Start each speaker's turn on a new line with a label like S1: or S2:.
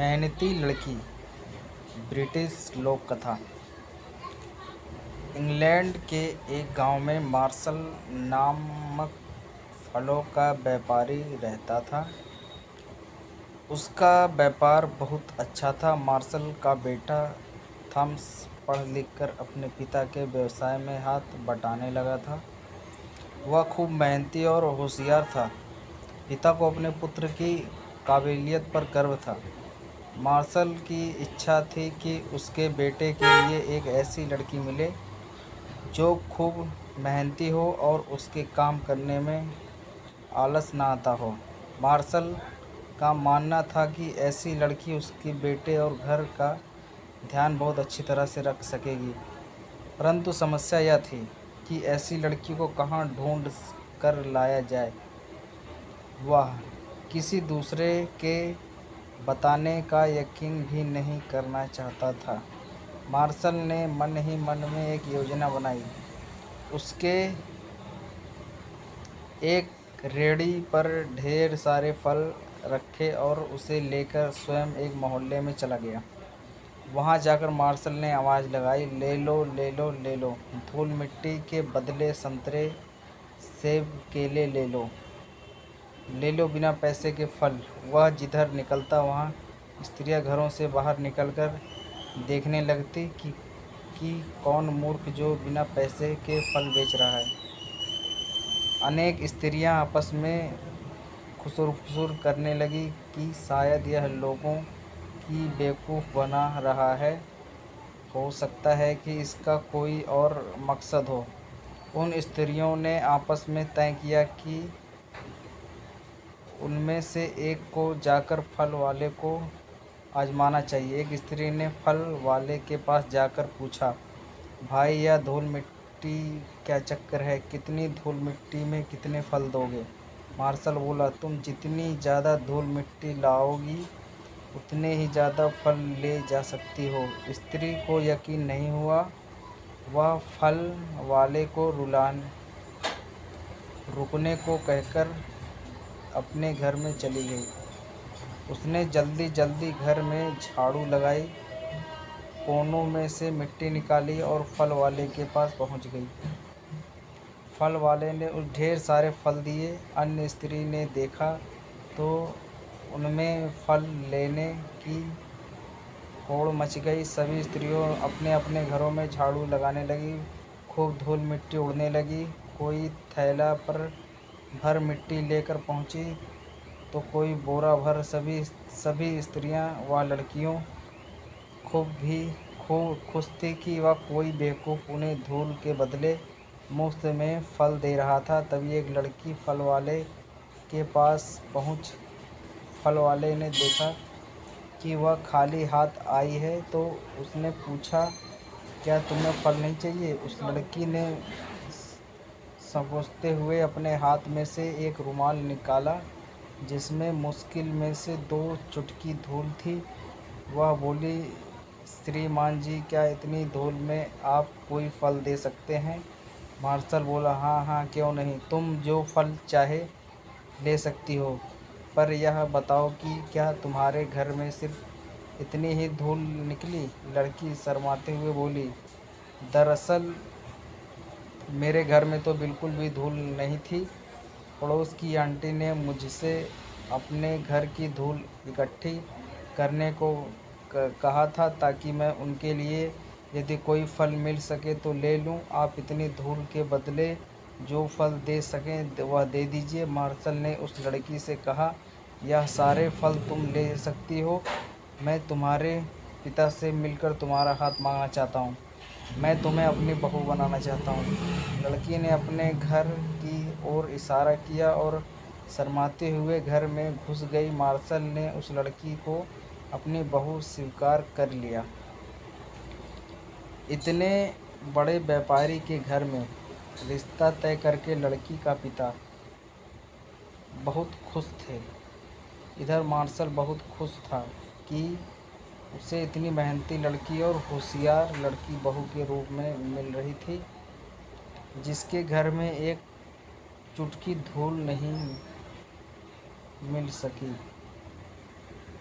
S1: मेहनती लड़की। ब्रिटिश लोक कथा। इंग्लैंड के एक गांव में मार्शल नामक फलों का व्यापारी रहता था। उसका व्यापार बहुत अच्छा था। मार्शल का बेटा थॉमस पढ़ लिख कर अपने पिता के व्यवसाय में हाथ बटाने लगा था। वह खूब मेहनती और होशियार था। पिता को अपने पुत्र की काबिलियत पर गर्व था। मार्शल की इच्छा थी कि उसके बेटे के लिए एक ऐसी लड़की मिले जो खूब मेहनती हो और उसके काम करने में आलस ना आता हो। मार्शल का मानना था कि ऐसी लड़की उसके बेटे और घर का ध्यान बहुत अच्छी तरह से रख सकेगी। परंतु समस्या यह थी कि ऐसी लड़की को कहाँ ढूंढ कर लाया जाए। वह किसी दूसरे के बताने का यकीन भी नहीं करना चाहता था। मार्शल ने मन ही मन में एक योजना बनाई। उसके एक रेहड़ी पर ढेर सारे फल रखे और उसे लेकर स्वयं एक मोहल्ले में चला गया। वहां जाकर मार्शल ने आवाज़ लगाई, ले लो ले लो ले लो, धूल मिट्टी के बदले संतरे सेब केले ले लो बिना पैसे के फल। वह जिधर निकलता वहाँ स्त्रियां घरों से बाहर निकलकर देखने लगती कि कौन मूर्ख जो बिना पैसे के फल बेच रहा है। अनेक स्त्रियां आपस में खुसुर करने लगी कि शायद यह लोगों की बेवकूफ़ बना रहा है। हो सकता है कि इसका कोई और मकसद हो। उन स्त्रियों ने आपस में तय किया कि उनमें से एक को जाकर फल वाले को आजमाना चाहिए। एक स्त्री ने फल वाले के पास जाकर पूछा, भाई यह धूल मिट्टी क्या चक्कर है? कितनी धूल मिट्टी में कितने फल दोगे? मार्शल बोला, तुम जितनी ज़्यादा धूल मिट्टी लाओगी उतने ही ज़्यादा फल ले जा सकती हो। स्त्री को यकीन नहीं हुआ। वह फल वाले को रुकने को कहकर अपने घर में चली गई। उसने जल्दी जल्दी घर में झाड़ू लगाई, कोनों में से मिट्टी निकाली और फल वाले के पास पहुंच गई। फल वाले ने उस ढेर सारे फल दिए। अन्य स्त्री ने देखा तो उनमें फल लेने की होड़ मच गई। सभी स्त्रियों अपने अपने घरों में झाड़ू लगाने लगी। खूब धूल मिट्टी उड़ने लगी। कोई थैला भर मिट्टी लेकर पहुंची तो कोई बोरा भर। सभी स्त्रियां व लड़कियों खूब खुश थी कि वह कोई बेवकूफ़ उन्हें धूल के बदले मुफ्त में फल दे रहा था। तभी एक लड़की फल वाले के पास पहुंच। फल वाले ने देखा कि वह खाली हाथ आई है तो उसने पूछा, क्या तुम्हें फल नहीं चाहिए? उस लड़की ने संकोचते हुए अपने हाथ में से एक रुमाल निकाला जिसमें मुश्किल में से 2 चुटकी धूल थी। वह बोली, श्रीमान जी, क्या इतनी धूल में आप कोई फल दे सकते हैं? मार्शल बोला, हाँ हाँ, क्यों नहीं, तुम जो फल चाहे ले सकती हो, पर यह बताओ कि क्या तुम्हारे घर में सिर्फ इतनी ही धूल निकली? लड़की शर्माते हुए बोली, दरअसल मेरे घर में तो बिल्कुल भी धूल नहीं थी। पड़ोस की आंटी ने मुझसे अपने घर की धूल इकट्ठी करने को कहा था ताकि मैं उनके लिए यदि कोई फल मिल सके तो ले लूं। आप इतनी धूल के बदले जो फल दे सकें वह दे दीजिए। मार्शल ने उस लड़की से कहा, यह सारे फल तुम ले सकती हो। मैं तुम्हारे पिता से मिलकर तुम्हारा हाथ मांगना चाहता हूँ। मैं तुम्हें अपनी बहू बनाना चाहता हूँ। लड़की ने अपने घर की ओर इशारा किया और शर्माते हुए घर में घुस गई। मार्शल ने उस लड़की को अपनी बहू स्वीकार कर लिया। इतने बड़े व्यापारी के घर में रिश्ता तय करके लड़की का पिता बहुत खुश थे। इधर मार्शल बहुत खुश था कि उसे इतनी मेहनती लड़की और होशियार लड़की बहू के रूप में मिल रही थी जिसके घर में एक चुटकी धूल नहीं मिल सकी।